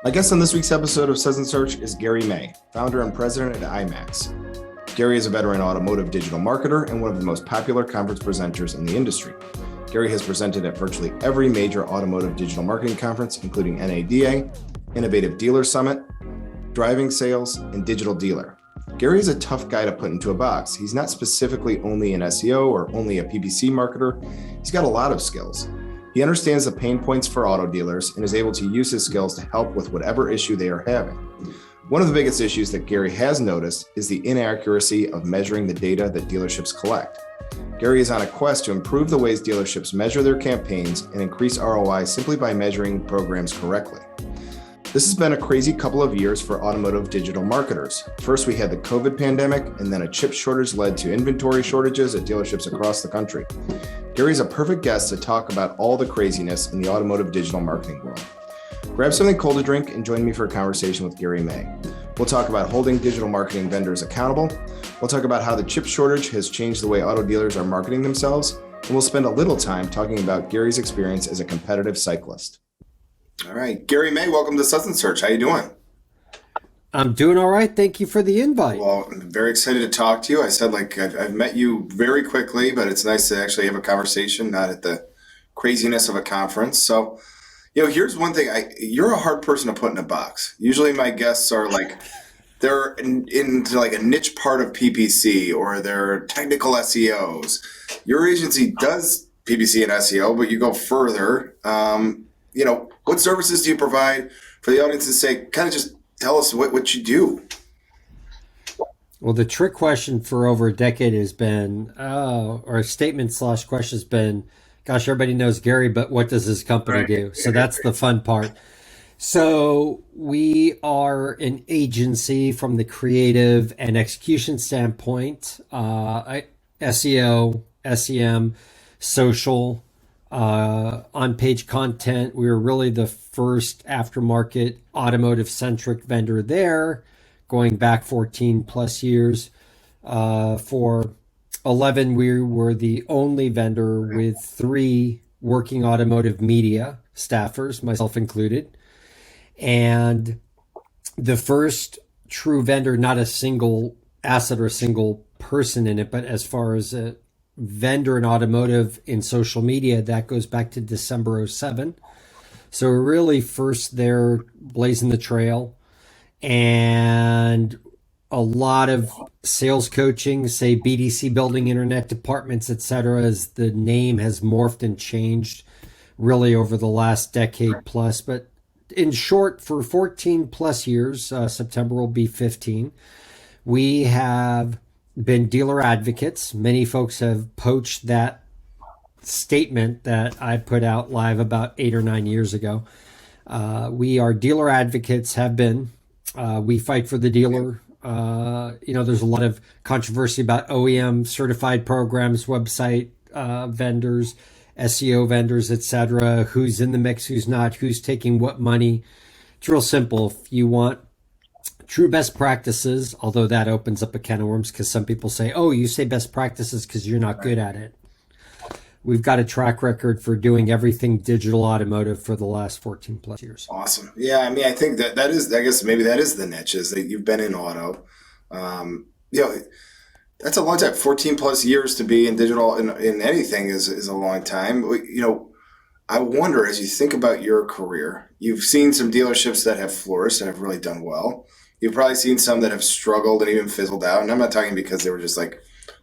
My guest on this week's episode of Suds Search is Gary May, founder and president at IMAX. Gary is a veteran automotive digital marketer and one of the most popular conference presenters in the industry. Gary has presented at virtually every major automotive digital marketing conference, including NADA, Innovative Dealer Summit, Driving Sales, and Digital Dealer. Gary is a tough guy to put into a box. He's not specifically only an SEO or only a PPC marketer. He's got a lot of skills. He understands the pain points for auto dealers and is able to use his skills to help with whatever issue they are having. One of the biggest issues that Gary has noticed is the inaccuracy of measuring the data that dealerships collect. Gary is on a quest to improve the ways dealerships measure their campaigns and increase ROI simply by measuring programs correctly. This has been a crazy couple of years for automotive digital marketers. First, we had the COVID pandemic, and then a chip shortage led to inventory shortages at dealerships across the country. Gary's a perfect guest to talk about all the craziness in the automotive digital marketing world. Grab something cold to drink and join me for a conversation with Gary May. We'll talk about holding digital marketing vendors accountable. We'll talk about how the chip shortage has changed the way auto dealers are marketing themselves. And we'll spend a little time talking about Gary's experience as a competitive cyclist. All right, Gary May, welcome to Suds Search. How you doing? I'm doing all right. Thank you for the invite. Well, I'm very excited to talk to you. I said, I've met you very quickly, but it's nice to actually have a conversation, not at the craziness of a conference. So, here's one thing. You're a hard person to put in a box. Usually my guests are they're into a niche part of PPC or they're technical SEOs. Your agency does PPC and SEO, but you go further. What services do you provide for the audience to say, kind of just tell us what you do? Well, the trick question for over a decade has been, or a statement / question has been, gosh, everybody knows Gary, but what does his company do? So that's the fun part. So we are an agency from the creative and execution standpoint, SEO, SEM, social, on-page content. We were really the first aftermarket automotive-centric vendor there, going back 14 plus years. For 11, we were the only vendor with 3 working automotive media staffers, myself included. And the first true vendor, not a single asset or a single person in it, but as far as a vendor in automotive in social media, that goes back to December 07. So we're really first there blazing the trail, and a lot of sales coaching, say BDC building internet departments, etc., as the name has morphed and changed really over the last decade plus. But in short, for 14 plus years, September will be 15, we have been dealer advocates. Many folks have poached that statement that I put out live about 8 or 9 years ago. We are dealer advocates, have been. We fight for the dealer. There's a lot of controversy about OEM certified programs, website vendors, SEO vendors, etc. Who's in the mix, who's not, who's taking what money. It's real simple. If you want true best practices, although that opens up a can of worms because some people say, oh, you say best practices because you're not good at it. We've got a track record for doing everything digital automotive for the last 14 plus years. Awesome. Yeah, I think that is, I guess maybe that is the niche, is that you've been in auto. That's a long time. 14 plus years to be in digital in anything is a long time. I wonder, as you think about your career, you've seen some dealerships that have flourished and have really done well. You've probably seen some that have struggled and even fizzled out. And I'm not talking because they were just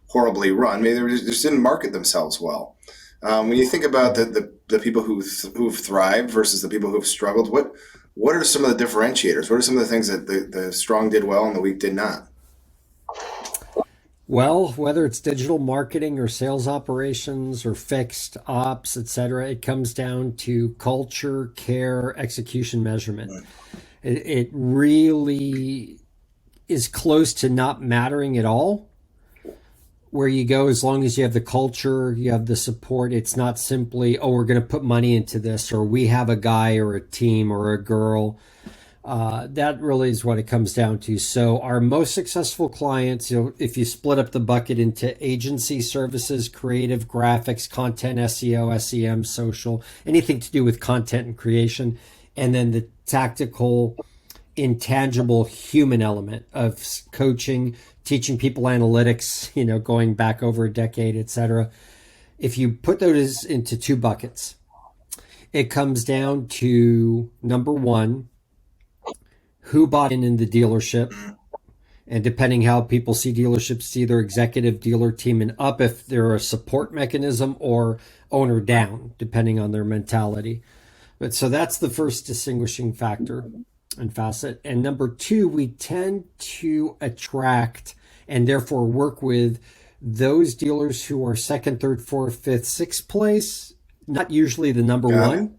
horribly run. Maybe they just didn't market themselves well. When you think about the people who've thrived versus the people who've struggled, what are some of the differentiators? What are some of the things that the strong did well and the weak did not? Well, whether it's digital marketing or sales operations or fixed ops, et cetera, it comes down to culture, care, execution, measurement. Right. It really is close to not mattering at all where you go, as long as you have the culture, you have the support. It's not simply, oh, we're going to put money into this, or we have a guy or a team or a girl. That really is what it comes down to. So our most successful clients, if you split up the bucket into agency services, creative, graphics, content, SEO, SEM, social, anything to do with content and creation, and then the tactical, intangible human element of coaching, teaching people analytics, going back over a decade, etc. If you put those into two buckets, it comes down to number one, who bought in the dealership. And depending how people see dealerships, either executive, dealer, team, and up if they're a support mechanism, or owner down, depending on their mentality. But so that's the first distinguishing factor and facet. And number two, we tend to attract and therefore work with those dealers who are second, third, fourth, fifth, sixth place, not usually the number one.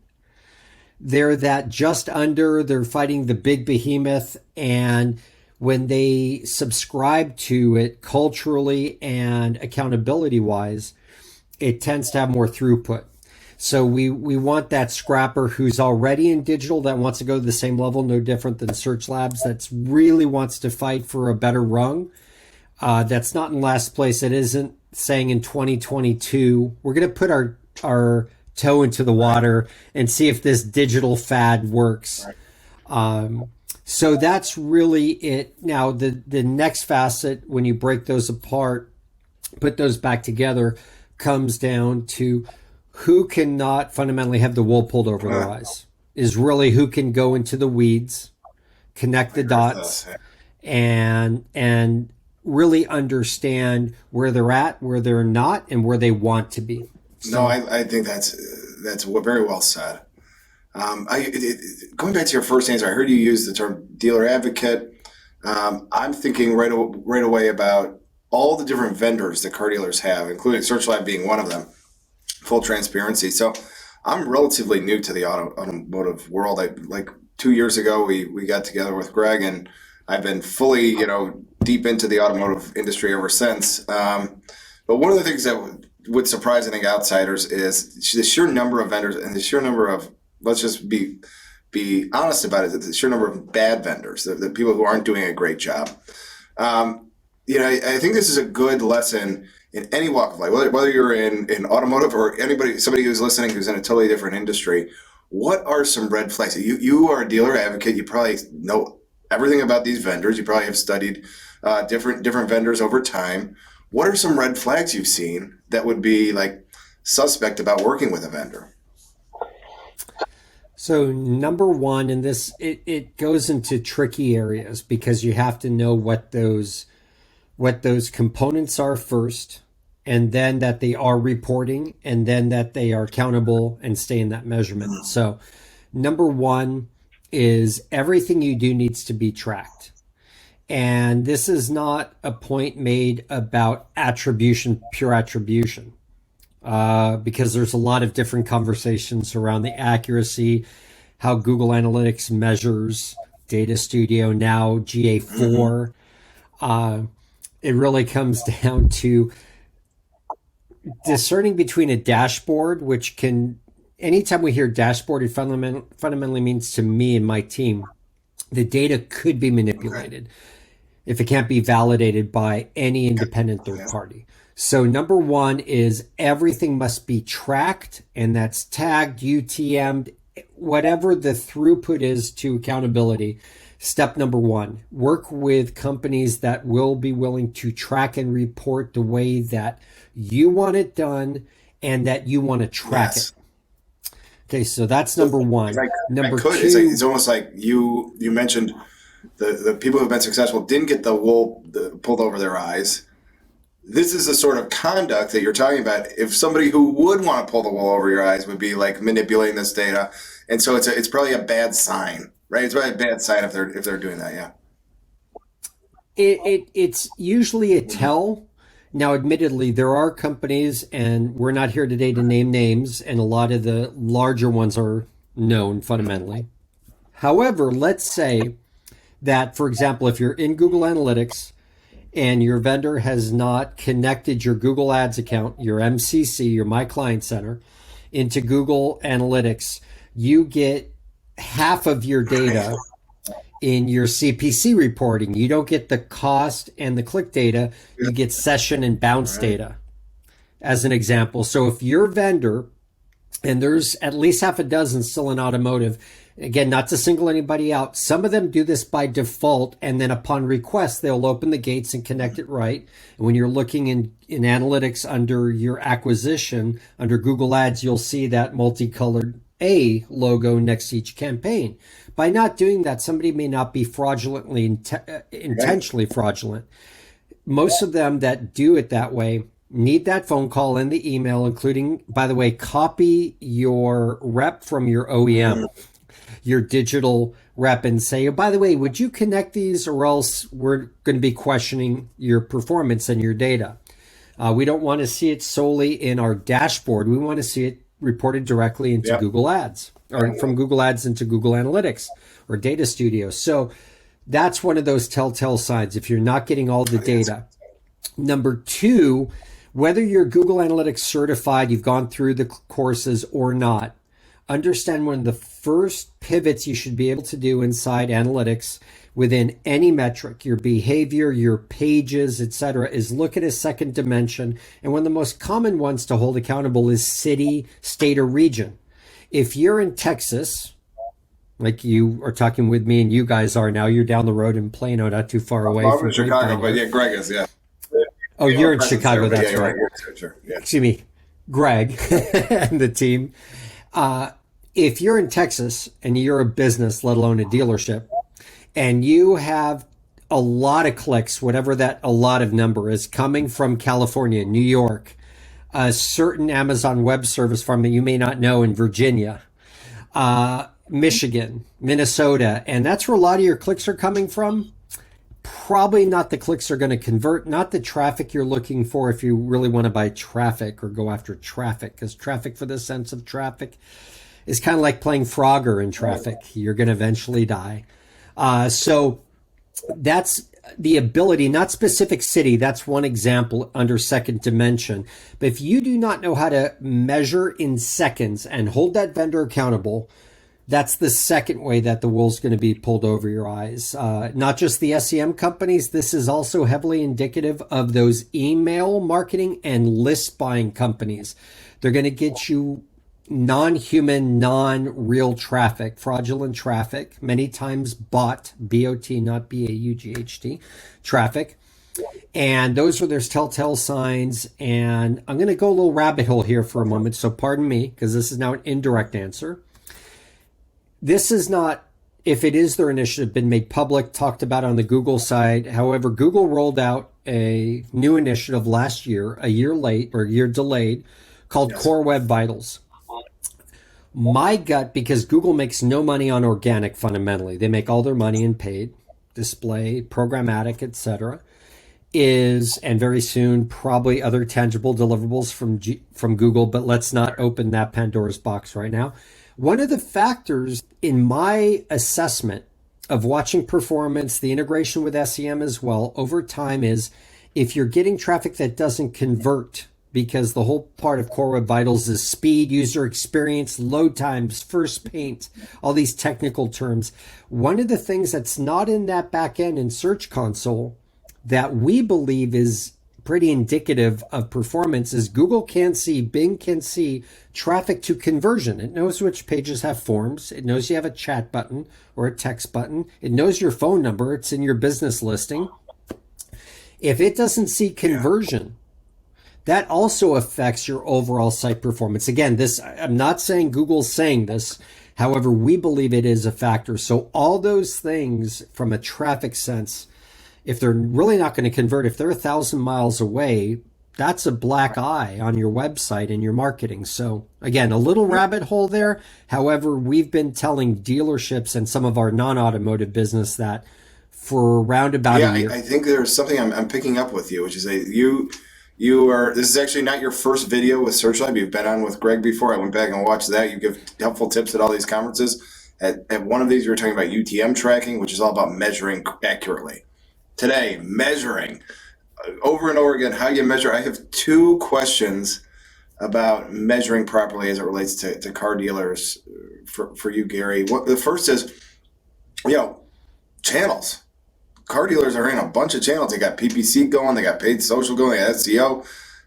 They're that just under, they're fighting the big behemoth, and when they subscribe to it culturally and accountability wise, it tends to have more throughput. So we want that scrapper who's already in digital that wants to go to the same level, no different than Search Labs, that really wants to fight for a better rung. That's not in last place. It isn't saying in 2022, we're going to put our toe into the water and see if this digital fad works. So that's really it. Now, the next facet, when you break those apart, put those back together, comes down to who cannot fundamentally have the wool pulled over their eyes, is really who can go into the weeds, connect the dots, and really understand where they're at, where they're not, and where they want to be. So, no, I think that's very well said. Going back to your first answer, I heard you use the term dealer advocate. I'm thinking right away about all the different vendors that car dealers have, including Search Lab being one of them. Full transparency. So I'm relatively new to the automotive world. Like 2 years ago, we got together with Greg, and I've been fully, deep into the automotive industry ever since. But one of the things that would surprise, I think, outsiders is the sheer number of vendors and the sheer number of, let's just be honest about it, the sheer number of bad vendors, the people who aren't doing a great job. I think this is a good lesson in any walk of life, whether you're in automotive or somebody who's listening who's in a totally different industry. What are some red flags? You are a dealer advocate. You probably know everything about these vendors. You probably have studied different vendors over time. What are some red flags you've seen that would be like suspect about working with a vendor? So number one, and this it goes into tricky areas because you have to know what those components are first, and then that they are reporting, and then that they are accountable and stay in that measurement. So number one is everything you do needs to be tracked. And this is not a point made about pure attribution, because there's a lot of different conversations around the accuracy, how Google Analytics measures Data Studio, now GA4. It really comes down to discerning between a dashboard, which can, anytime we hear dashboard, it fundamentally means to me and my team, the data could be manipulated if it can't be validated by any independent third party. So number one is everything must be tracked, and that's tagged, UTM'd, whatever the throughput is to accountability. Step number one, work with companies that will be willing to track and report the way that you want it done and that you want to track it. Okay, so that's number one. Number two, it's almost like you mentioned the people who have been successful didn't get the wool pulled over their eyes. This is the sort of conduct that you're talking about. If somebody who would want to pull the wool over your eyes would be like manipulating this data, and so it's probably a bad sign, right? It's probably a bad sign if they're doing that. Yeah. It's usually a tell. Now, admittedly, there are companies, and we're not here today to name names, and a lot of the larger ones are known fundamentally. However, let's say that, for example, if you're in Google Analytics and your vendor has not connected your Google Ads account, your MCC, your My Client Center, into Google Analytics, you get half of your data in your CPC reporting. You don't get the cost and the click data. You get session and bounce data, as an example. So if your vendor And there's at least half a dozen still in automotive. Again, not to single anybody out. Some of them do this by default, and then upon request, they'll open the gates and connect it right. And when you're looking in analytics under your acquisition, under Google Ads, you'll see that multicolored A logo next to each campaign. By not doing that, somebody may not be fraudulently, intentionally fraudulent. Most of them that do it that way need that phone call and the email, including, by the way, copy your rep from your OEM, your digital rep, and say, oh, by the way, would you connect these, or else we're going to be questioning your performance and your data. We don't want to see it solely in our dashboard. We want to see it reported directly into Google Ads, or from Google Ads into Google Analytics or Data Studio. So that's one of those telltale signs if you're not getting all the data. Number two, whether you're Google Analytics certified, you've gone through the courses or not, understand one of the first pivots you should be able to do inside analytics within any metric, your behavior, your pages, etc., is look at a second dimension. And one of the most common ones to hold accountable is city, state, or region. If you're in Texas, like you are talking with me and you guys are now, you're down the road in Plano, not too far away I'm from in Chicago, but yeah, Greg is, yeah. Oh, you're in Chicago, there, that's right. Sure. Yeah. Excuse me, Greg and the team. If you're in Texas and you're a business, let alone a dealership, and you have a lot of clicks, whatever that a lot of number is, coming from California, New York, a certain Amazon Web Service farm that you may not know in Virginia, Michigan, Minnesota, and that's where a lot of your clicks are coming from, probably not the clicks are going to convert, not the traffic you're looking for if you really want to buy traffic or go after traffic, because traffic, for the sense of traffic, is kind of like playing Frogger in traffic. You're going to eventually die. So that's the ability, not specific city. That's one example under second dimension. But if you do not know how to measure in seconds and hold that vendor accountable, that's the second way that the wool's going to be pulled over your eyes. Not just the SEM companies. This is also heavily indicative of those email marketing and list buying companies. They're going to get you non-human, non-real traffic, fraudulent traffic, many times bot, B-O-T, not B-A-U-G-H-T, traffic. And those are their telltale signs. And I'm going to go a little rabbit hole here for a moment. So pardon me, because this is now an indirect answer. This is not, if it is their initiative, been made public, talked about on the Google side. However, Google rolled out a new initiative last year, a year late or a year delayed, called Core Web Vitals. My gut, because Google makes no money on organic fundamentally, they make all their money in paid, display, programmatic, etc., is, and very soon probably other tangible deliverables from Google, but let's not open that Pandora's box right now. One of the factors in my assessment of watching performance, the integration with SEM as well over time, is if you're getting traffic that doesn't convert, because the whole part of Core Web Vitals is speed, user experience, load times, first paint, all these technical terms. One of the things that's not in that back end in Search Console that we believe is pretty indicative of performance is Google can see, Bing can see traffic to conversion. It knows which pages have forms. It knows you have a chat button or a text button. It knows your phone number. It's in your business listing. If it doesn't see conversion, that also affects your overall site performance. Again, this, I'm not saying Google's saying this. However, we believe it is a factor. So all those things from a traffic sense, if they're really not going to convert, if they're 1,000 miles away, that's a black eye on your website and your marketing. So again, a little rabbit hole there. However, we've been telling dealerships and some of our non-automotive business that for around about a year. I think there's something I'm picking up with you, which is you are, this is actually not your first video with Searchlight. You've been on with Greg before. I went back and watched that. You give helpful tips at all these conferences. At one of these, you were talking about UTM tracking, which is all about measuring accurately. Today, measuring over and over again, how you measure. I have two questions about measuring properly as it relates to car dealers for you, Gary. The first is, channels. Car dealers are in a bunch of channels. They got PPC going, they got paid social going, they got SEO.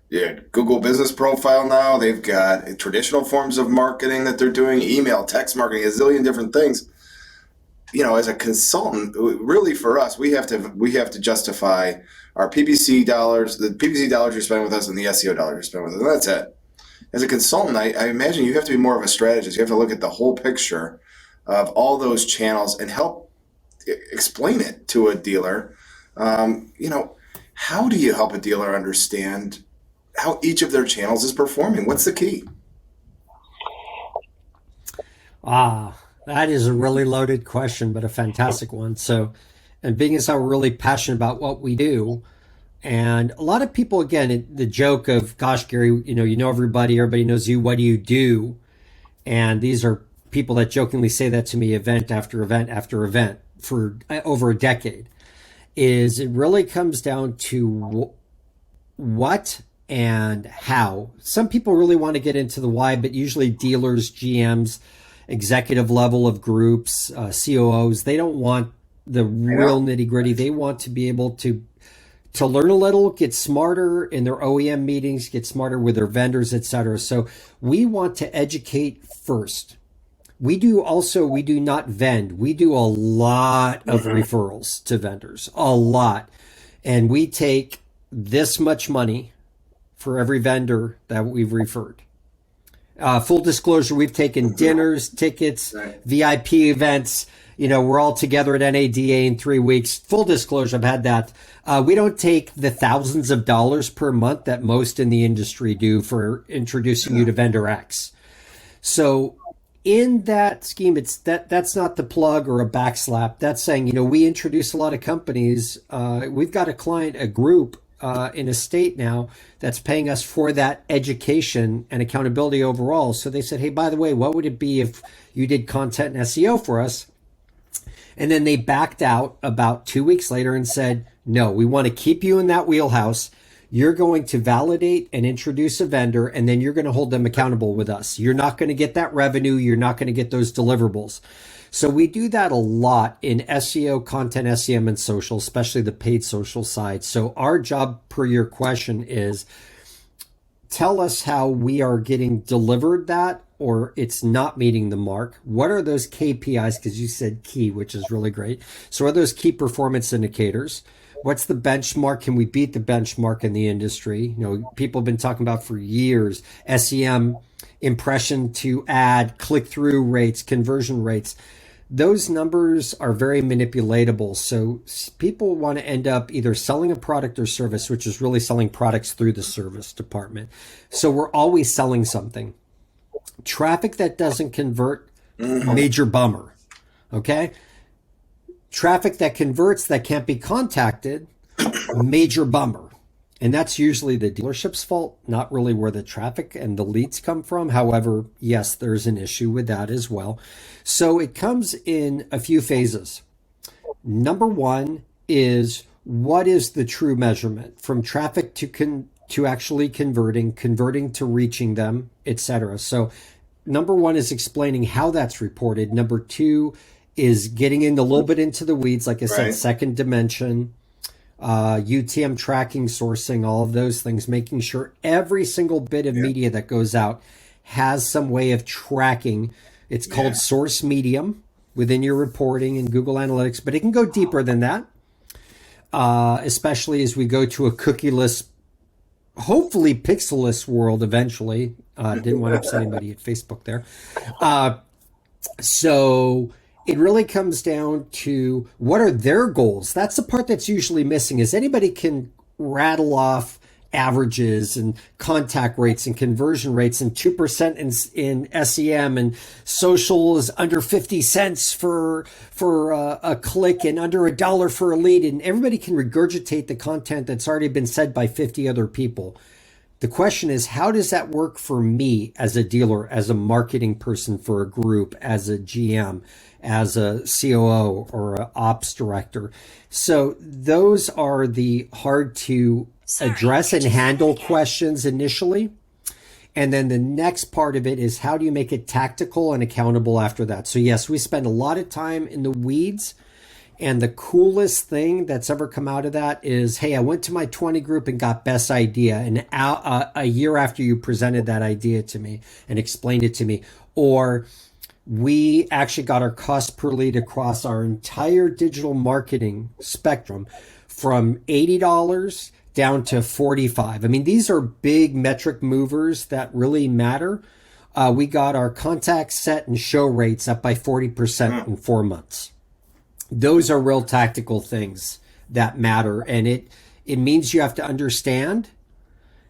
Yeah, Google Business Profile now. They've got traditional forms of marketing that they're doing, email, text marketing, a zillion different things. As a consultant, really for us, we have to justify our PPC dollars, the PPC dollars you're spending with us, and the SEO dollars you're spending with us, and that's it. As a consultant, I imagine you have to be more of a strategist. You have to look at the whole picture of all those channels and help explain it to a dealer. How do you help a dealer understand how each of their channels is performing? What's the key? That is a really loaded question, but a fantastic one. So, and being as how we're really passionate about what we do, and a lot of people, again, the joke of, gosh, Gary, everybody knows you, what do you do? And these are people that jokingly say that to me event after event after event for over a decade, is it really comes down to what and how. Some people really want to get into the why, but usually dealers, GMs, executive level of groups, COOs, they don't want the real nitty gritty. They want to be able to learn a little, get smarter in their OEM meetings, get smarter with their vendors, etc. So we want to educate first. We do not vend. We do a lot of referrals to vendors, a lot. And we take this much money for every vendor that we've referred. Full disclosure, we've taken dinners, tickets, VIP events. We're all together at NADA in 3 weeks. Full disclosure, I've had that. We don't take the thousands of dollars per month that most in the industry do for introducing you to vendor X. So in that scheme, that's not the plug or a backslap. That's saying, we introduce a lot of companies. We've got a group in a state now that's paying us for that education and accountability overall. So they said, hey, by the way, what would it be if you did content and SEO for us? And then they backed out about 2 weeks later and said, no, we want to keep you in that wheelhouse. You're going to validate and introduce a vendor, and then you're going to hold them accountable with us. You're not going to get that revenue. You're not going to get those deliverables. So we do that a lot in SEO, content, SEM, and social, especially the paid social side. So our job, per your question, is tell us how we are getting delivered that, or it's not meeting the mark. What are those KPIs? Because you said key, which is really great. So what are those key performance indicators? What's the benchmark? Can we beat the benchmark in the industry? People have been talking about for years, SEM, impression to ad, click-through rates, conversion rates. Those numbers are very manipulatable. So people want to end up either selling a product or service, which is really selling products through the service department. So we're always selling something. Traffic that doesn't convert, major bummer. Okay? Traffic that converts that can't be contacted, major bummer. And that's usually the dealership's fault, not really where the traffic and the leads come from. However, yes, there's an issue with that as well. So it comes in a few phases. Number one is, what is the true measurement from traffic to actually converting to reaching them, etc. So number one is explaining how that's reported. Number two is getting in a little bit into the weeds, like I said, second dimension, UTM tracking, sourcing, all of those things, making sure every single bit of media that goes out has some way of tracking. It's called source medium within your reporting in Google Analytics, but it can go deeper than that, especially as we go to a cookieless, hopefully pixelless world eventually. Didn't want to upset anybody at Facebook there. So it really comes down to what are their goals. That's the part that's usually missing, is anybody can rattle off averages and contact rates and conversion rates and 2% in SEM, and social is under 50 cents for a click and under $1 for a lead. And everybody can regurgitate the content that's already been said by 50 other people. The question is, how does that work for me as a dealer, as a marketing person for a group, as a GM, as a COO or an ops director? So those are the hard to address and handle questions initially. And then the next part of it is, how do you make it tactical and accountable after that? So yes, we spend a lot of time in the weeds And the coolest thing that's ever come out of that is, hey, I went to my 20 group and got best idea. And a year after you presented that idea to me and explained it to me, or we actually got our cost per lead across our entire digital marketing spectrum from $80 down to $45. I mean, these are big metric movers that really matter. We got our contact set and show rates up by 40% in 4 months. Those are real tactical things that matter. And it means you have to understand.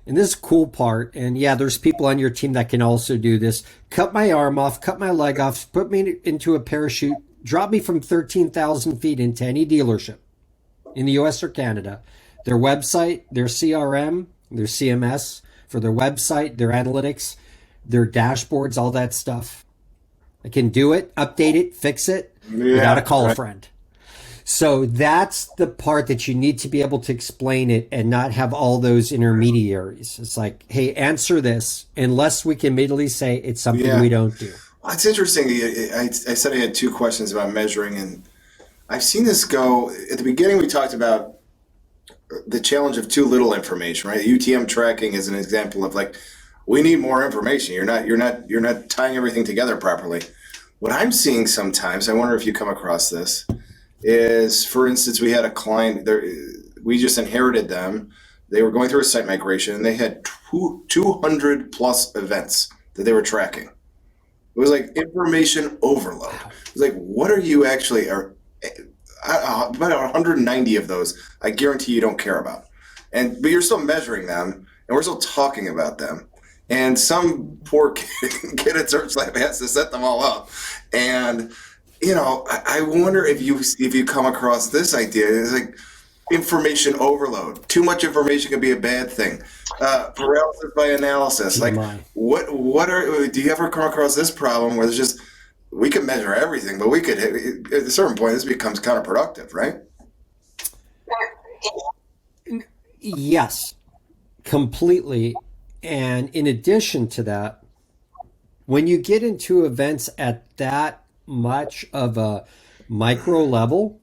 And this is the cool part. And yeah, there's people on your team that can also do this. Cut my arm off, cut my leg off, put me into a parachute, drop me from 13,000 feet into any dealership in the US or Canada. Their website, their CRM, their CMS, for their website, their analytics, their dashboards, all that stuff. I can do it, update it, fix it without a call a friend. So that's the part that you need to be able to explain it and not have all those intermediaries. It's like, hey, answer this, unless we can immediately say it's something we don't do. Well, it's interesting. I said I had 2 questions about measuring, and I've seen this go. At the beginning, we talked about the challenge of too little information, right? UTM tracking is an example of like, we need more information. You're not tying everything together properly. What I'm seeing sometimes, I wonder if you come across this, is, for instance, we had a client there, we just inherited them. They were going through a site migration and they had 200 plus events that they were tracking. It was like information overload. It was like, what are you actually, about 190 of those, I guarantee you don't care about. But you're still measuring them and we're still talking about them. And some poor kid at Search Lab has to set them all up. And, I wonder if you come across this idea. It's like information overload. Too much information can be a bad thing. Paralysis by analysis. Like, do you ever come across this problem where there's just, we can measure everything, but we could, at a certain point, this becomes counterproductive, right? Yes, completely. And in addition to that, when you get into events at that much of a micro level,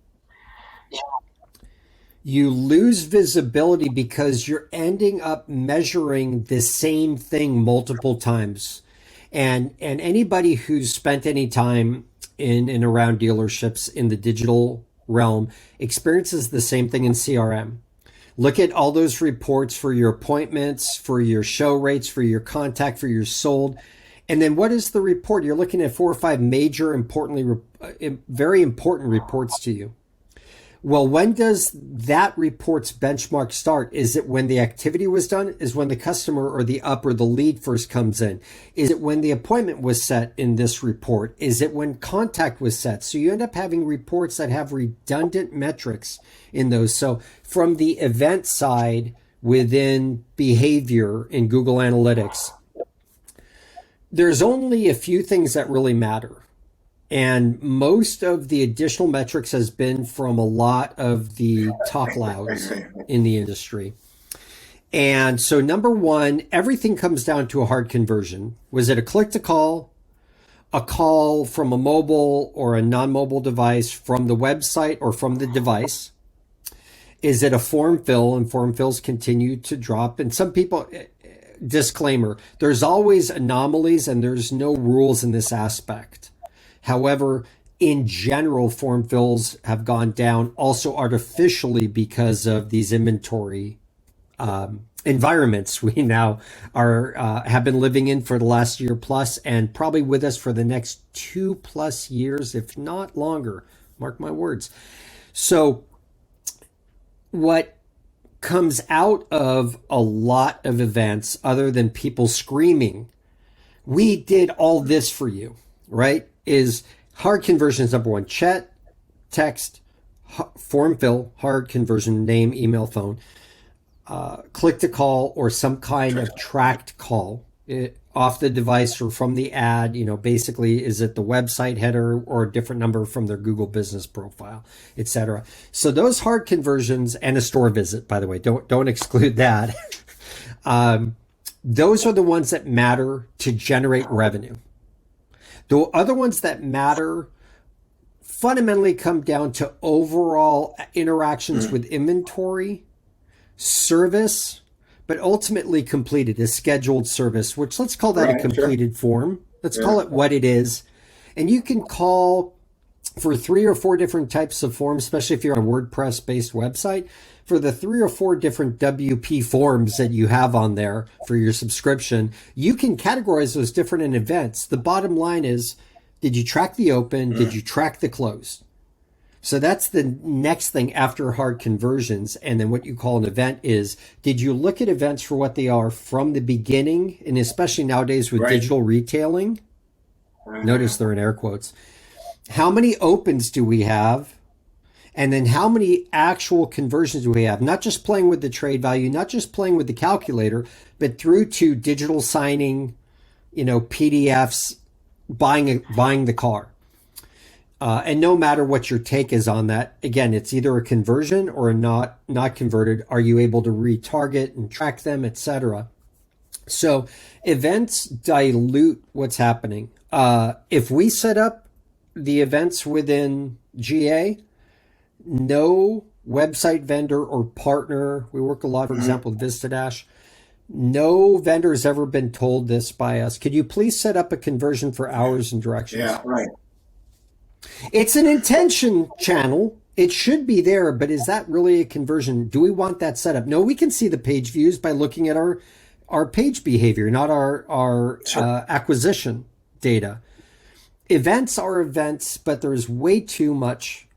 you lose visibility because you're ending up measuring the same thing multiple times. And anybody who's spent any time in and around dealerships in the digital realm experiences the same thing in CRM. Look at all those reports for your appointments, for your show rates, for your contact, for your sold. And then what is the report? You're looking at 4 or 5 major, very important reports to you. Well, when does that report's benchmark start? Is it when the activity was done? Is when the customer or the lead first comes in? Is it when the appointment was set in this report? Is it when contact was set? So you end up having reports that have redundant metrics in those. So from the event side within behavior in Google Analytics, there's only a few things that really matter. And most of the additional metrics has been from a lot of the talk louds in the industry. And so number one, everything comes down to a hard conversion. Was it a click to call, a call from a mobile or a non-mobile device, from the website or from the device? Is it a form fill? And form fills continue to drop. And some people, disclaimer, there's always anomalies and there's no rules in this aspect. However, in general, form fills have gone down also artificially because of these inventory environments we now have been living in for the last year plus, and probably with us for the next 2+ years, if not longer. Mark my words. So what comes out of a lot of events, other than people screaming, we did all this for you, right? Is hard conversions. Number one, chat, text, form fill, hard conversion, name, email, phone, click to call, or some kind of tracked call off the device or from the ad. Basically, is it the website header or a different number from their Google business profile, etc. So those hard conversions, and a store visit, by the way, don't exclude that. Those are the ones that matter to generate revenue. The other ones that matter fundamentally come down to overall interactions with inventory, service, but ultimately completed a scheduled service, which let's call that a completed form. Let's call it what it is. And you can call for 3 or 4 different types of forms, especially if you're on a WordPress-based website, for the 3 or 4 different WP forms that you have on there for your subscription, you can categorize those different in events. The bottom line is, did you track the open? Did you track the close? So that's the next thing after hard conversions. And then what you call an event is, did you look at events for what they are from the beginning? And especially nowadays with digital retailing, notice they're in air quotes. How many opens do we have? And then how many actual conversions do we have? Not just playing with the trade value, not just playing with the calculator, but through to digital signing, PDFs, buying the car. And no matter what your take is on that, again, it's either a conversion or a not converted. Are you able to retarget and track them, etc.? So events dilute what's happening. If we set up the events within GA, no website vendor or partner, we work a lot, for example, with VistaDash, no vendor has ever been told this by us. Could you please set up a conversion for hours and directions? Yeah, right. It's an intention channel. It should be there, but is that really a conversion? Do we want that set up? No, we can see the page views by looking at our page behavior, not our acquisition data. Events are events, but there's way too much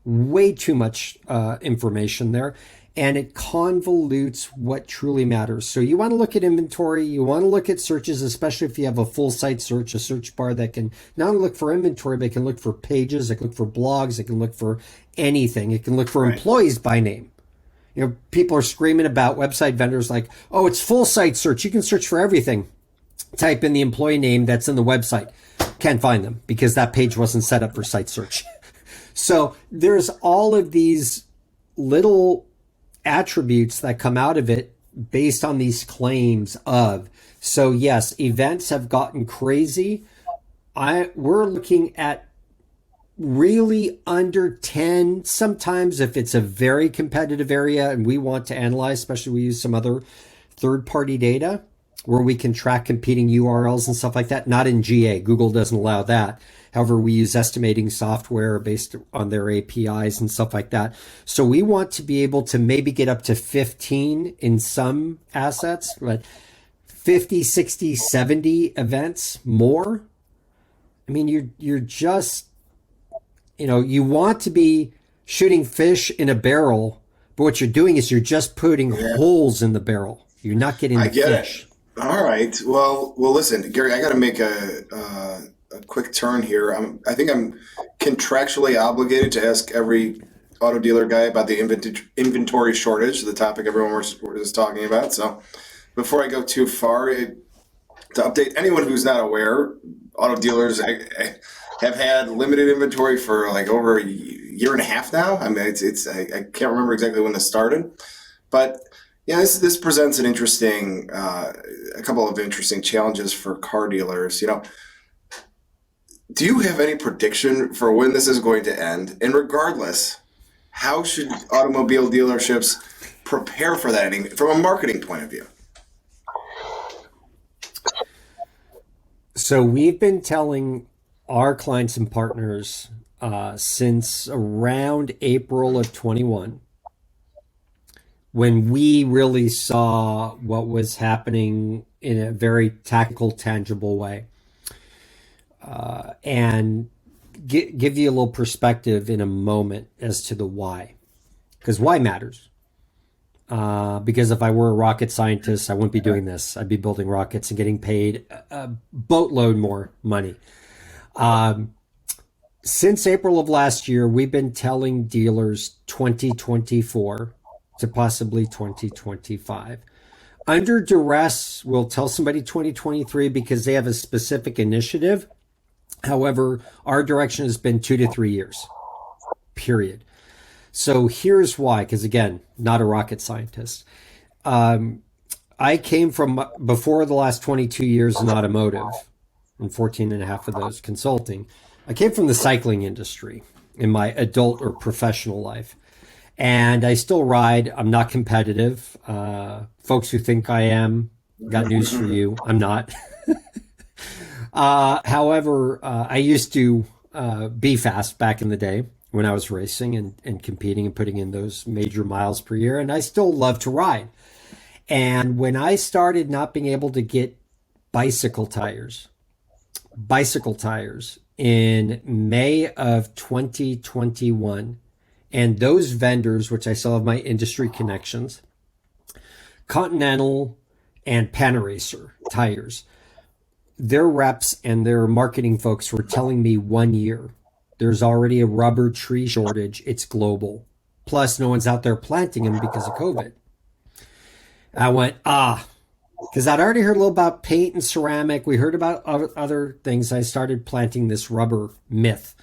information there, and it convolutes what truly matters. So you want to look at inventory, you want to look at searches, especially if you have a full site search, a search bar that can not only look for inventory, but it can look for pages, it can look for blogs, it can look for anything. It can look for employees by name. People are screaming about website vendors like, oh, it's full site search. You can search for everything. Type in the employee name that's in the website. Can't find them because that page wasn't set up for site search. So there's all of these little attributes that come out of it based on these claims of. So yes, events have gotten crazy. We're looking at really under 10, sometimes if it's a very competitive area and we want to analyze, especially we use some other third-party data where we can track competing URLs and stuff like that. Not in GA. Google doesn't allow that. However, we use estimating software based on their APIs and stuff like that. So we want to be able to maybe get up to 15 in some assets, but 50, 60, 70 events more. I mean, you're just, you want to be shooting fish in a barrel, but what you're doing is you're just putting holes in the barrel. You're not getting the fish. It. All right. Well, listen, Gary, I got to make a quick turn here. I think I'm contractually obligated to ask every auto dealer guy about the inventory shortage, the topic everyone was talking about. So before I go too far, to update anyone who's not aware, auto dealers have had limited inventory for like over a year and a half now. I mean, I can't remember exactly when this started, but yeah, this presents an interesting, a couple of interesting challenges for car dealers. Do you have any prediction for when this is going to end? And regardless, how should automobile dealerships prepare for that from a marketing point of view? So we've been telling our clients and partners since around April of 21, when we really saw what was happening in a very tactical, tangible way. And give you a little perspective in a moment as to the why. Because why matters. Because if I were a rocket scientist, I wouldn't be doing this. I'd be building rockets and getting paid a boatload more money. Since April of last year, we've been telling dealers 2024 to possibly 2025. Under duress, we'll tell somebody 2023 because they have a specific initiative. However, our direction has been 2 to 3 years, period. So here's why, because again, not a rocket scientist. I came from, before the last 22 years in automotive, and 14 and a half of those consulting, I came from the cycling industry. in my adult or professional life. And I still ride. I'm not competitive. Folks who think I am, got news for you. I'm not. However, I used to be fast back in the day when I was racing and competing and putting in those major miles per year. And I still love to ride. And when I started not being able to get bicycle tires in May of 2021, and those vendors, which I still have my industry connections, Continental and Panaracer tires, their reps and their marketing folks were telling me 1 year. There's already a rubber tree shortage. It's global. Plus, no one's out there planting them because of COVID. I went, because I'd already heard a little about paint and ceramic. We heard about other things. I started planting this rubber myth,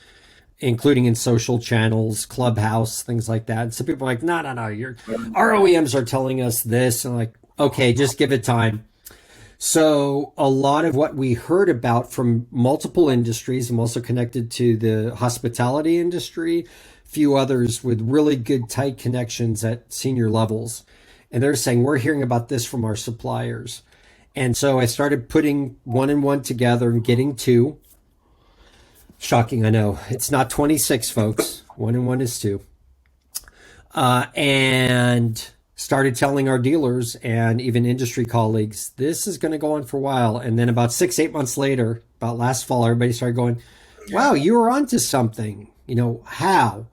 including in social channels, Clubhouse, things like that. And some people are like, no, our OEMs are telling us this. And I'm like, okay, just give it time. So a lot of what we heard about from multiple industries, I'm also connected to the hospitality industry, a few others with really good, tight connections at senior levels. And they're saying, we're hearing about this from our suppliers. And so I started putting one and one together and getting two. Shocking, I know. It's not 26, folks. One and one is two. And started telling our dealers and even industry colleagues, this is going to go on for a while. And then about 6-8 months later, about last fall, everybody started going, wow, you were onto something. How?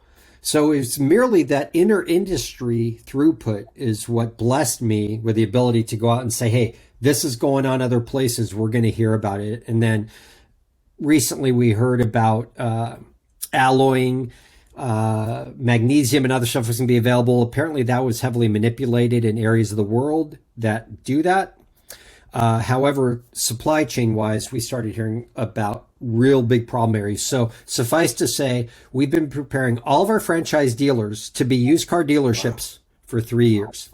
So it's merely that inner industry throughput is what blessed me with the ability to go out and say, hey, this is going on other places. We're going to hear about it. And then recently we heard about alloying, magnesium and other stuff was going to be available. Apparently that was heavily manipulated in areas of the world that do that. However, supply chain wise, we started hearing about real big problem areas. So suffice to say, we've been preparing all of our franchise dealers to be used car dealerships for 3 years.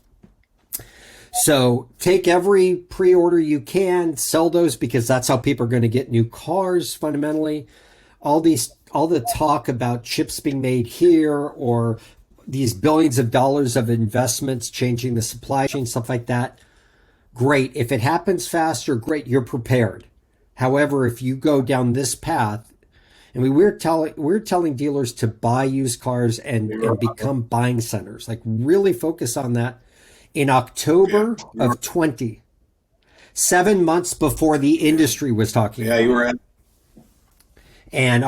So take every pre-order you can, sell those because that's how people are going to get new cars fundamentally. All the talk about chips being made here or these billions of dollars of investments changing the supply chain, stuff like that. Great. If it happens faster, great, you're prepared. However, if you go down this path, and we're telling dealers to buy used cars and become buying centers, like really focus on that. In October of 20, 7 months before the industry was talking. Yeah, you were at. And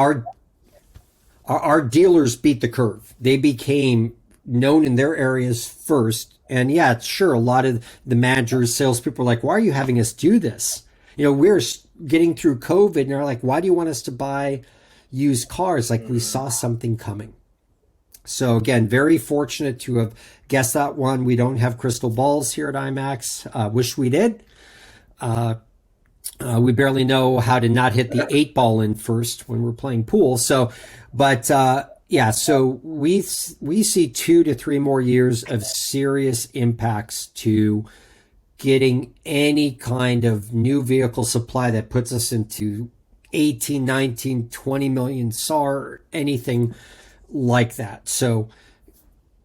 our dealers beat the curve. They became known in their areas first. And yeah, sure, a lot of the managers, salespeople are like, why are you having us do this? We're getting through COVID and they're like, why do you want us to buy used cars? Like we saw something coming. So again, very fortunate to have guessed that one. We don't have crystal balls here at IMAX. Wish we did. We barely know how to not hit the 8-ball in first when we're playing pool. So, but so we see 2 to 3 more years of serious impacts to getting any kind of new vehicle supply that puts us into 18, 19, 20 million SAR, anything like that. So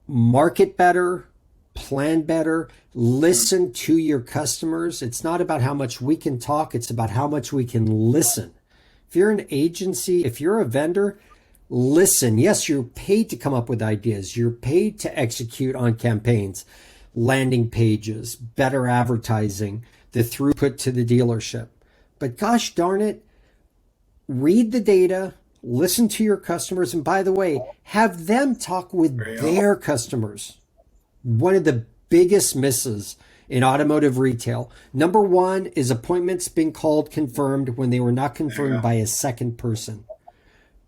market better, plan better, listen to your customers. It's not about how much we can talk. It's about how much we can listen. If you're an agency, if you're a vendor, listen. Yes, you're paid to come up with ideas. You're paid to execute on campaigns, landing pages, better advertising, the throughput to the dealership. But gosh darn it, read the data, listen to your customers, and by the way, have them talk with their customers. One of the biggest misses in automotive retail, number one, is appointments being called confirmed when they were not confirmed by a second person.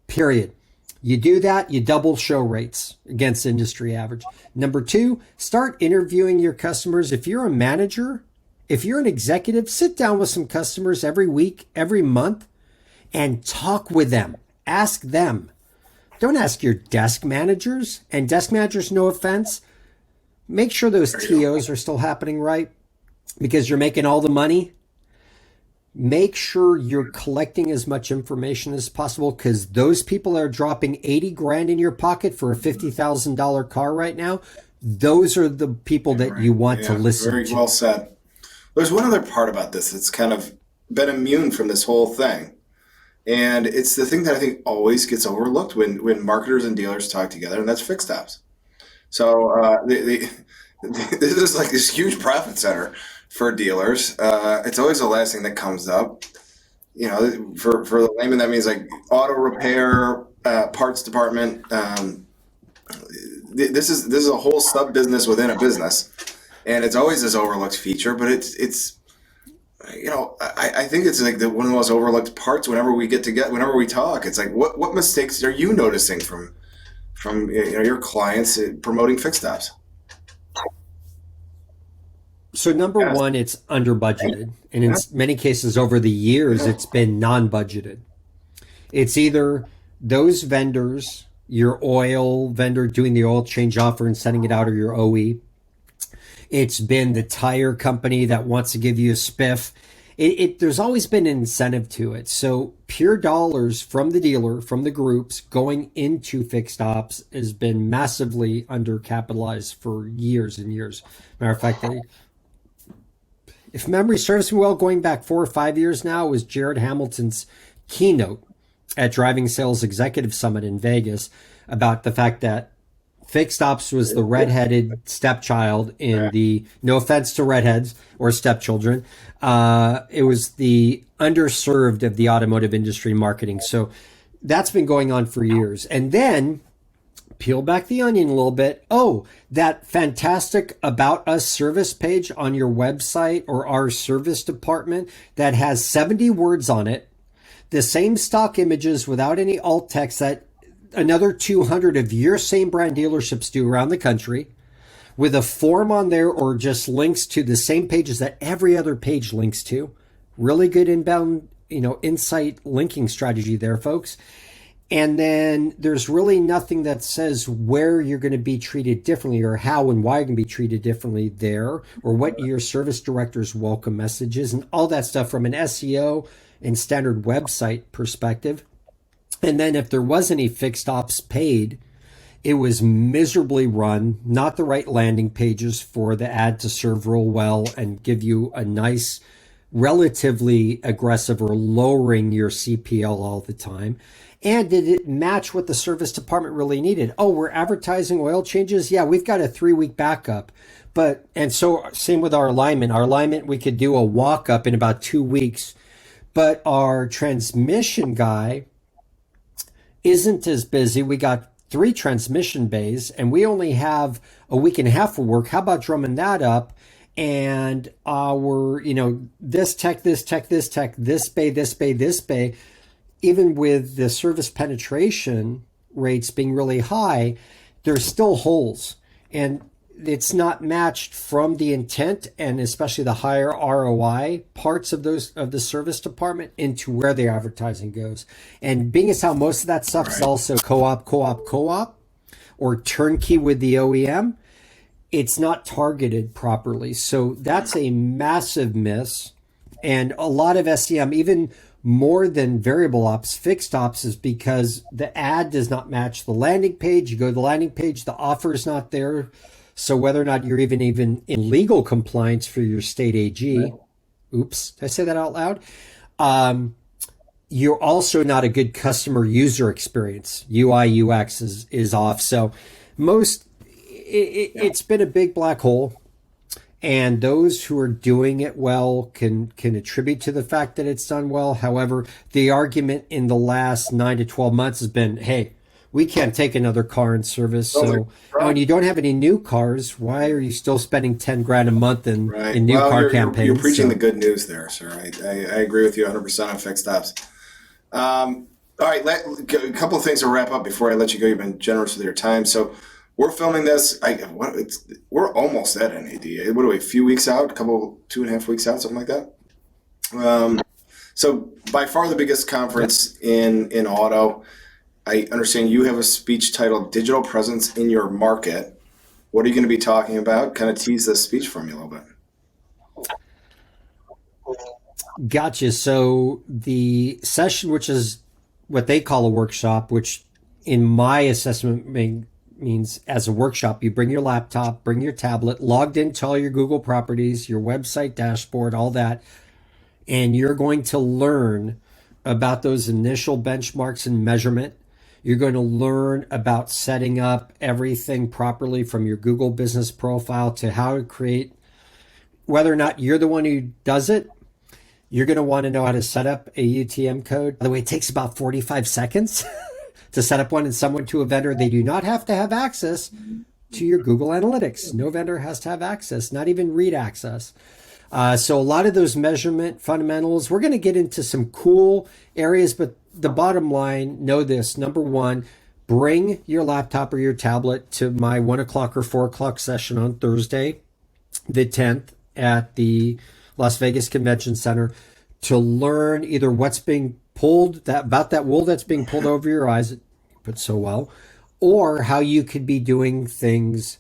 Period. You do that, you double show rates against industry average. Number two, start interviewing your customers. If you're a manager, if you're an executive, sit down with some customers every week, every month, and talk with them. Ask them. Don't ask your desk managers. And desk managers, no offense, make sure those TOs are still happening right because you're making all the money. make sure you're collecting as much information as possible, because those people are dropping 80 grand in your pocket for a $50,000 car right now. Those are the people that you want to listen very to. well said. There's one other part about this that's kind of been immune from this whole thing. And it's the thing that I think always gets overlooked when marketers and dealers talk together, and that's fixed ops. So this is like this huge profit center for dealers. It's always the last thing that comes up. You know, for the layman, that means like auto repair, parts department. This is a whole sub business within a business, and it's always this overlooked feature. But it's you know, I think it's like one of the most overlooked parts whenever we whenever we talk. It's like what mistakes are you noticing from your clients promoting fixed ops? So number one, it's under budgeted. And in many cases over the years, it's been non-budgeted. It's either those vendors, your oil vendor doing the oil change offer and sending it out, or your OE. It's been the tire company that wants to give you a spiff. There's always been an incentive to it. So pure dollars from the dealer, from the groups going into fixed ops has been massively undercapitalized for years and years. Matter of fact, if memory serves me well, going back 4 or 5 years now, it was Jared Hamilton's keynote at Driving Sales Executive Summit in Vegas about the fact that fixed ops was the redheaded stepchild in the, no offense to redheads or stepchildren, it was the underserved of the automotive industry marketing. So that's been going on for years. And then peel back the onion a little bit. Oh, that fantastic About Us service page on your website or our service department that has 70 words on it, the same stock images without any alt text that another 200 of your same brand dealerships do around the country, with a form on there or just links to the same pages that every other page links to. Really good inbound, insight linking strategy there, folks. And then there's really nothing that says where you're going to be treated differently or how and why you're going to be treated differently there, or what your service director's welcome message is, and all that stuff from an SEO and standard website perspective. And then if there was any fixed ops paid, it was miserably run, not the right landing pages for the ad to serve real well and give you a nice, relatively aggressive or lowering your CPL all the time. And did it match what the service department really needed? Oh, we're advertising oil changes? Yeah, we've got a 3-week backup. And so same with our alignment. Our alignment, we could do a walk-up in about 2 weeks. But our transmission guy isn't as busy. We got 3 transmission bays and we only have a week and a half of work. How about drumming that up? And our, this tech, this bay, even with the service penetration rates being really high, there's still holes. And it's not matched from the intent and especially the higher ROI parts of the service department into where the advertising goes. And being as how most of that stuff is also co-op, or turnkey with the OEM, it's not targeted properly. So that's a massive miss. And a lot of SEM, even more than variable ops, fixed ops, is because the ad does not match the landing page. You go to the landing page, the offer is not there. So whether or not you're even in legal compliance for your state AG, oops, did I say that out loud? You're also not a good customer user experience. UI, UX is off. So it's been a big black hole. And those who are doing it well can attribute to the fact that it's done well. However, the argument in the last 9 to 12 months has been, hey, we can't take another car in service. So when you don't have any new cars, why are you still spending 10 grand a month in new car campaigns? You're preaching the good news there, sir. I agree with you 100% on fixed ops. All right, a couple of things to wrap up before I let you go. You've been generous with your time. So we're filming this. We're almost at NAD. What are we, a few weeks out? 2.5 weeks out, something like that? So by far the biggest conference in auto. I understand you have a speech titled Digital Presence in Your Market. What are you going to be talking about? Kind of tease this speech for me a little bit. Gotcha. So the session, which is what they call a workshop, which in my assessment means as a workshop, you bring your laptop, bring your tablet, logged into all your Google properties, your website dashboard, all that, and you're going to learn about those initial benchmarks and measurement. You're going to learn about setting up everything properly from your Google business profile to how to create, whether or not you're the one who does it. You're going to want to know how to set up a UTM code. By the way, it takes about 45 seconds to set up one and someone to a vendor. They do not have to have access to your Google Analytics. No vendor has to have access, not even read access. So a lot of those measurement fundamentals, we're going to get into some cool areas, but the bottom line, know this. Number one, bring your laptop or your tablet to my 1 o'clock or 4 o'clock session on Thursday, the 10th at the Las Vegas Convention Center to learn either what's being pulled, about that wool that's being pulled over your eyes, you put so well, or how you could be doing things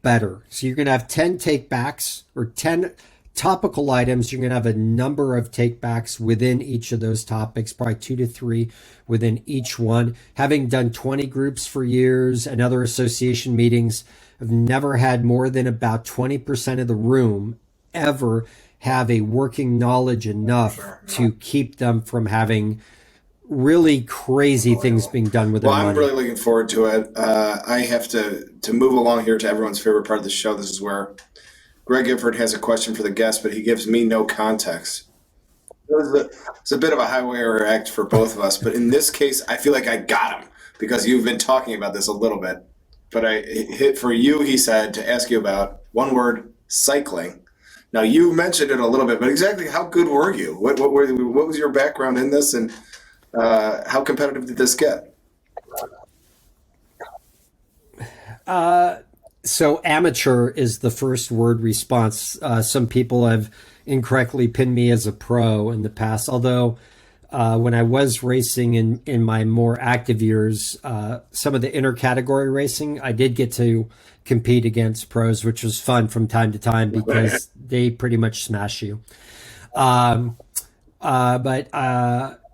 better. So you're going to have 10 takebacks or 10 topical items. You're going to have a number of takebacks within each of those topics, probably 2 to 3 within each one. Having done 20 groups for years and other association meetings, I've never had more than about 20% of the room ever have a working knowledge enough to keep them from having really crazy things being done with their money. I'm really looking forward to it. I have to move along here to everyone's favorite part of the show. This is where Greg Gifford has a question for the guest, but he gives me no context. It's a bit of a high wire act for both of us, but in this case, I feel like I got him because you've been talking about this a little bit. But I hit for you, he said, to ask you about one word, cycling. Now, you mentioned it a little bit, but exactly how good were you? What was your background in this, and how competitive did this get? So amateur is the first word response. Some people have incorrectly pinned me as a pro in the past, although when I was racing in my more active years, some of the intercategory racing, I did get to compete against pros, which was fun from time to time because they pretty much smash you. But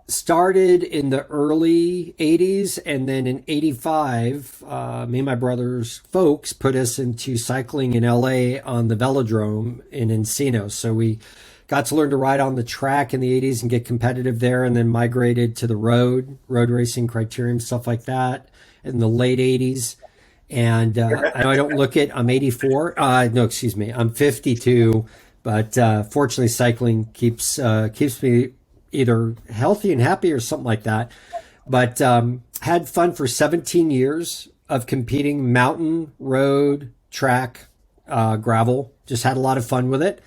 started in the early 80s, and then in 85, me and my brother's folks put us into cycling in LA on the velodrome in Encino. So we got to learn to ride on the track in the 80s and get competitive there, and then migrated to the road racing criterium, stuff like that in the late 80s. And I know I don't look it, I'm 84. No, excuse me, I'm 52. But fortunately, cycling keeps me either healthy and happy or something like that. But had fun for 17 years of competing mountain, road, track, gravel. Just had a lot of fun with it.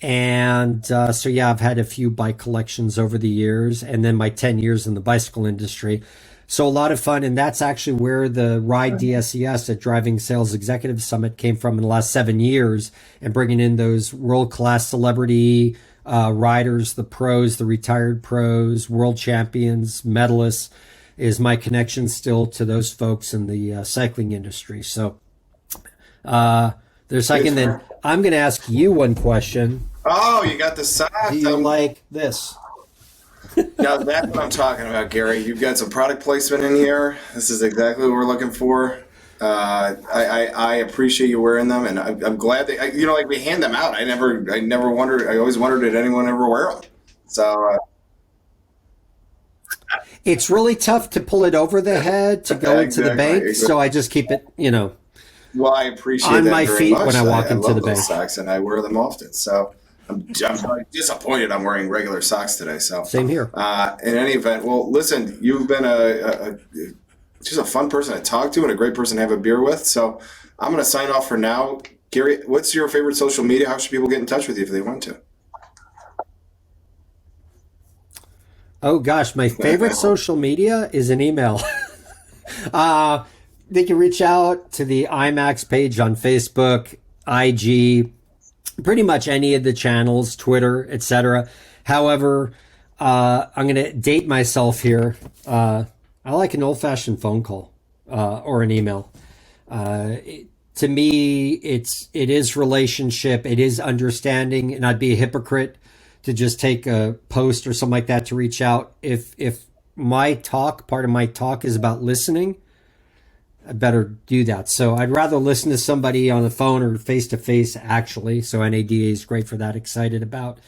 And so, yeah, I've had a few bike collections over the years, and then my 10 years in the bicycle industry. So a lot of fun. And that's actually where the Ride DSES at Driving Sales Executive Summit came from in the last 7 years, and bringing in those world-class celebrity riders, the pros, the retired pros, world champions, medalists, is my connection still to those folks in the cycling industry. So there's cycling. Then I'm going to ask you one question. Oh, you got the socks. Do you like this? Now that's what I'm talking about, Gary. You've got some product placement in here. This is exactly what we're looking for. I appreciate you wearing them, and I'm glad that like we hand them out. I never wondered. I always wondered, did anyone ever wear them? So it's really tough to pull it over the head to go into the bank. Exactly. So I just keep it, Well, I appreciate on that my very feet much. when I walk into love the those bank. Socks, and I wear them often. So I'm disappointed I'm wearing regular socks today. So same here. In any event, well, listen, you've been just a fun person to talk to and a great person to have a beer with. So I'm going to sign off for now. Gary, what's your favorite social media? How should people get in touch with you if they want to? Oh, gosh, my favorite social media is an email. They can reach out to the IMAX page on Facebook, IG, pretty much any of the channels, Twitter, etc. However, I'm going to date myself here. I like an old-fashioned phone call or an email. To me, it is relationship, it is understanding, and I'd be a hypocrite to just take a post or something like that to reach out. If part of my talk is about listening, I better do that. So I'd rather listen to somebody on the phone or face to face, actually. So NADA is great for that. Excited about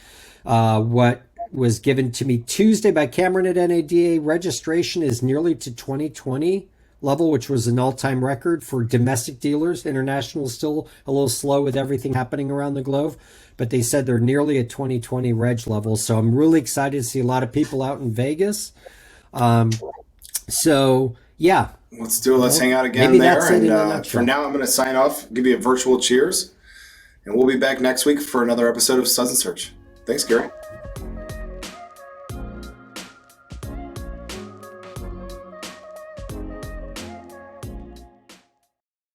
what was given to me Tuesday by Cameron at NADA. Registration is nearly to 2020 level, which was an all-time record for domestic dealers. International is still a little slow with everything happening around the globe, but they said they're nearly at 2020 reg level. So I'm really excited to see a lot of people out in Vegas. So yeah, Let's do it. Let's hang out again maybe there. that's it in a And nutshell. for now, I'm going to sign off, give you a virtual cheers, and we'll be back next week for another episode of Suds Search. Thanks, Gary.